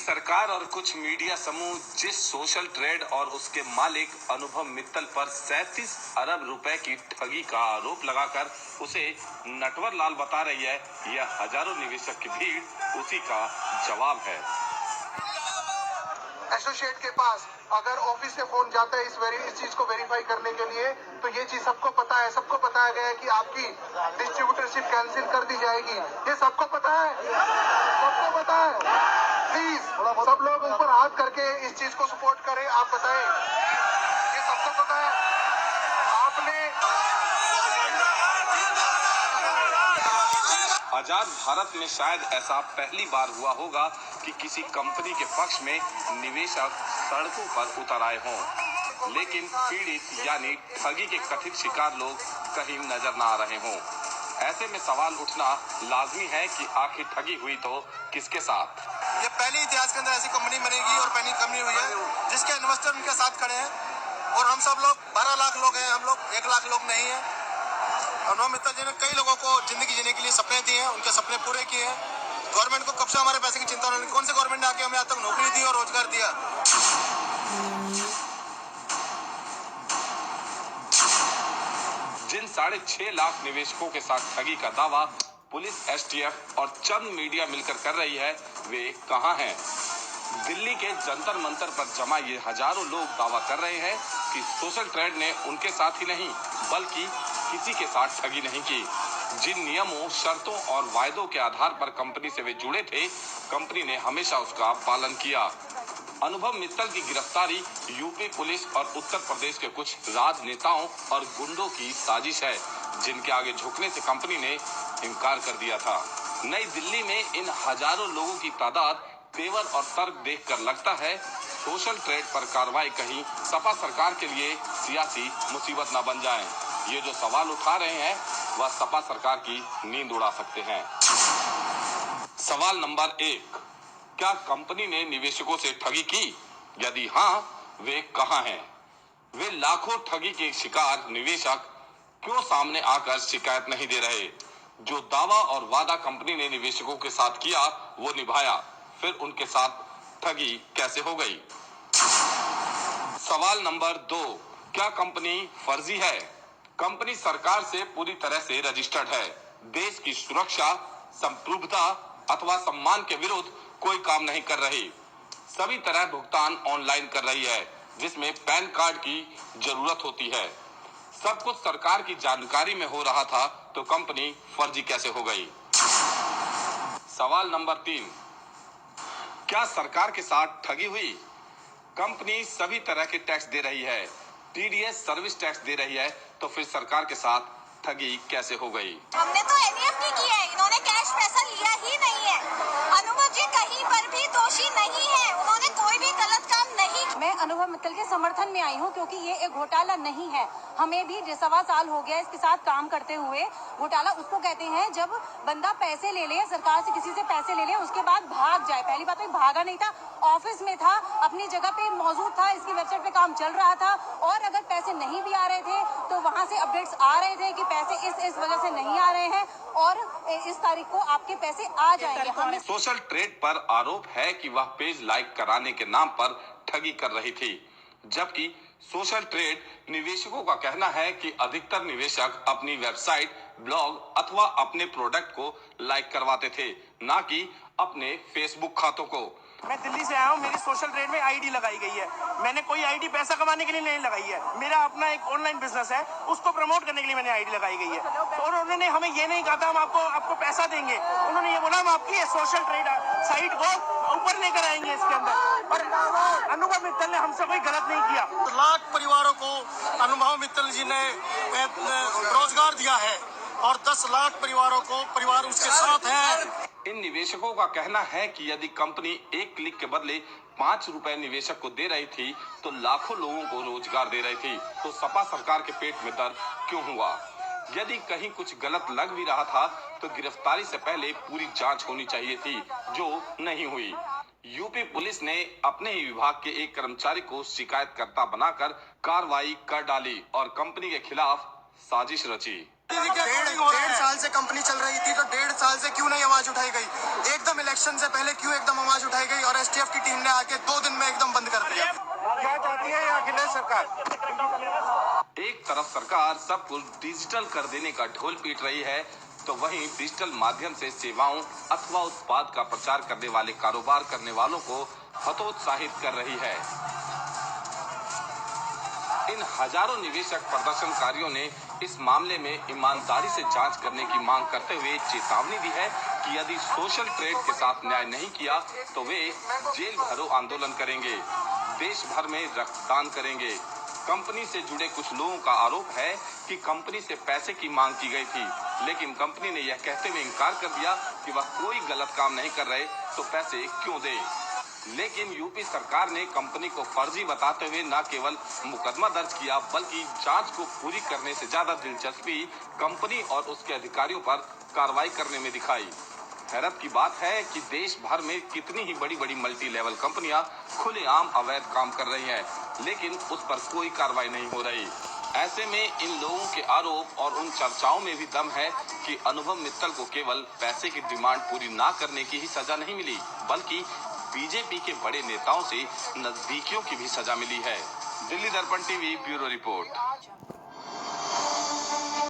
सरकार और कुछ मीडिया समूह जिस सोशल ट्रेड और उसके मालिक अनुभव मित्तल पर 37 अरब रुपए की ठगी का आरोप लगाकर उसे नटवर लाल बता रही है, यह हजारों निवेशक की भीड़ उसी का जवाब है। एसोसिएट के पास अगर ऑफिस से फोन जाता है इस चीज को वेरीफाई करने के लिए, तो ये चीज सबको पता है, सबको बताया गया है कि आपकी डिस्ट्रीब्यूटरशिप कैंसिल कर दी जाएगी। ये सबको पता है, सबको पता है। प्लीज सब लोग ऊपर हाथ करके इस चीज को सपोर्ट करें। आप बताएं, ये सबको पता है। आपने आजाद भारत में शायद ऐसा पहली बार हुआ होगा कि किसी कंपनी के पक्ष में निवेशक सड़कों पर उतर आए हों, लेकिन पीड़ित यानी ठगी के कथित शिकार लोग कहीं नजर न आ रहे हों। ऐसे में सवाल उठना लाजमी है कि आखिर ठगी हुई तो किसके साथ। ये पहली इतिहास के अंदर ऐसी कंपनी बनेगी और पहली कंपनी हुई है जिसके इन्वेस्टर उनके साथ खड़े हैं, और हम सब लोग 12 लाख लोग हैं, हम लोग 1 लाख लोग नहीं है। अनुभव मित्तल जी ने कई लोगों को जिंदगी जीने के लिए सपने दिए हैं, उनके सपने पूरे किए हैं। गवर्नमेंट को कब से हमारे पैसे की चिंता नहीं, कौन से गवर्नमेंट ने आके हमें आज तक नौकरी दी और रोजगार दिया। जिन 6.5 लाख निवेशकों के साथ ठगी का दावा पुलिस, एसटीएफ और चंद मीडिया मिलकर कर रही है, वे कहां हैं? दिल्ली के जंतर मंतर पर जमा ये हजारों लोग दावा कर रहे हैं कि सोशल ट्रेड ने उनके साथ ही नहीं बल्कि किसी के साथ ठगी नहीं की। जिन नियमों, शर्तों और वायदों के आधार पर कंपनी से वे जुड़े थे, कंपनी ने हमेशा उसका पालन किया। अनुभव मित्तल की गिरफ्तारी यूपी पुलिस और उत्तर प्रदेश के कुछ राजनेताओं और गुंडों की साजिश है, जिनके आगे झुकने से कंपनी ने इनकार कर दिया था। नई दिल्ली में इन हजारों लोगों की तादाद तेवर और तर्क देखकर लगता है सोशल ट्रेड पर कार्रवाई कहीं सपा सरकार के लिए सियासी मुसीबत न बन जाए। ये जो सवाल उठा रहे हैं वह सपा सरकार की नींद उड़ा सकते हैं। सवाल नंबर 1, क्या कंपनी ने निवेशकों से ठगी की? यदि हाँ, वे कहां हैं? वे लाखों ठगी के शिकार निवेशक क्यों सामने आकर शिकायत नहीं दे रहे? जो दावा और वादा कंपनी ने निवेशकों के साथ किया वो निभाया, फिर उनके साथ ठगी कैसे हो गई? सवाल नंबर 2, क्या कंपनी फर्जी है? कंपनी सरकार से पूरी तरह से रजिस्टर्ड है, देश की सुरक्षा, संप्रभुता अथवा सम्मान के विरुद्ध कोई काम नहीं कर रही। सभी तरह भुगतान ऑनलाइन कर रही है, जिसमें पैन कार्ड की जरूरत होती है। सब कुछ सरकार की जानकारी में हो रहा था, तो कंपनी फर्जी कैसे हो गई? सवाल नंबर 3, क्या सरकार के साथ ठगी हुई? कंपनी सभी तरह के टैक्स दे रही है, टीडीएस सर्विस टैक्स दे रही है, तो फिर सरकार के साथ ठगी कैसे हो गई? हमने तो एनईएफटी की है, इन्होंने कैश पैसा लिया ही नहीं है। अनुभव जी कहीं पर भी दोषी नहीं है, उन्होंने कोई भी गलत काम नहीं। मैं अनुभव मित्तल के समर्थन में आई हूँ, क्योंकि ये एक घोटाला नहीं है। हमें भी 1.25 साल हो गया इसके साथ काम करते हुए। घोटाला उसको कहते हैं जब बंदा पैसे ले ले, सरकार से किसी से पैसे ले ले, उसके बाद भाग जाए। पहली बात तो भागा नहीं था, ऑफिस में था, अपनी जगह पे मौजूद था, इसकी वेबसाइट पे काम चल रहा था, और अगर पैसे नहीं भी आ रहे थे तो वहाँ से अपडेट्स आ रहे थे कि पैसे इस वजह से नहीं आ रहे हैं और इस तारीख को आपके पैसे आ जाएंगे। सोशल ट्रेड पर आरोप है कि वह पेज लाइक कराने के नाम पर ठगी कर रही थी, जबकि सोशल ट्रेड निवेशकों का कहना है कि अधिकतर निवेशक अपनी वेबसाइट, ब्लॉग अथवा अपने प्रोडक्ट को लाइक करवाते थे, ना कि अपने फेसबुक खातों को। मैं दिल्ली से आया हूँ, मेरी सोशल ट्रेड में आईडी लगाई गई है। मैंने कोई आईडी पैसा कमाने के लिए नहीं लगाई है, मेरा अपना एक ऑनलाइन बिजनेस है, उसको प्रमोट करने के लिए मैंने आईडी लगाई गई है। और उन्होंने हमें ये नहीं कहा था हम आपको पैसा देंगे, उन्होंने ये बोला हम आपकी सोशल ट्रेड साइट को ऊपर लेकर आएंगे इसके अंदर। और अनुभव मित्तल ने हमसे कोई गलत नहीं किया। लाख परिवारों को अनुभव मित्तल जी ने रोजगार दिया है और 10 लाख परिवार उसके साथ है। इन निवेशकों का कहना है कि यदि कंपनी एक क्लिक के बदले 5 रुपए निवेशक को दे रही थी तो लाखों लोगों को रोजगार दे रही थी, तो सपा सरकार के पेट में दर्द क्यों हुआ? यदि कहीं कुछ गलत लग भी रहा था तो गिरफ्तारी से पहले पूरी जांच होनी चाहिए थी, जो नहीं हुई। यूपी पुलिस ने अपने ही विभाग के एक कर्मचारी को शिकायतकर्ता बनाकर कार्रवाई कर डाली और कंपनी के खिलाफ साजिश रची। 1.5 साल से कंपनी चल रही थी, तो 1.5 साल से से क्यों नहीं आवाज उठाई गई? एकदम इलेक्शन से पहले क्यों एकदम आवाज उठाई गई और एसटीएफ की टीम ने आके 2 दिन में एकदम बंद कर दिया? क्या चाहती है अखिलेश सरकार? एक तरफ सरकार सब कुछ डिजिटल कर देने का ढोल पीट रही है, तो वहीं डिजिटल माध्यम से सेवाओं अथवा उत्पाद का प्रचार करने वाले कारोबार करने वालों को हतोत्साहित कर रही है। इन हजारों निवेशक प्रदर्शनकारियों ने इस मामले में ईमानदारी से जांच करने की मांग करते हुए चेतावनी दी है कि यदि सोशल ट्रेड के साथ न्याय नहीं किया तो वे जेल भरो आंदोलन करेंगे, देश भर में रक्तदान करेंगे। कंपनी से जुड़े कुछ लोगों का आरोप है कि कंपनी से पैसे की मांग की गई थी, लेकिन कंपनी ने यह कहते हुए इनकार कर दिया कि वह कोई गलत काम नहीं कर रहे तो पैसे क्यों दे। लेकिन यूपी सरकार ने कंपनी को फर्जी बताते हुए न केवल मुकदमा दर्ज किया बल्कि जांच को पूरी करने से ज्यादा दिलचस्पी कंपनी और उसके अधिकारियों पर कार्रवाई करने में दिखाई। हैरत की बात है कि देश भर में कितनी ही बड़ी बड़ी मल्टी लेवल कंपनियां खुलेआम अवैध काम कर रही हैं, लेकिन उस पर कोई कार्रवाई नहीं हो रही। ऐसे में इन लोगों के आरोप और उन चर्चाओं में भी दम है कि अनुभव मित्तल को केवल पैसे की डिमांड पूरी ना करने की ही सजा नहीं मिली, बल्कि बीजेपी के बड़े नेताओं से नजदीकियों की भी सजा मिली है। दिल्ली दर्पण टीवी ब्यूरो रिपोर्ट।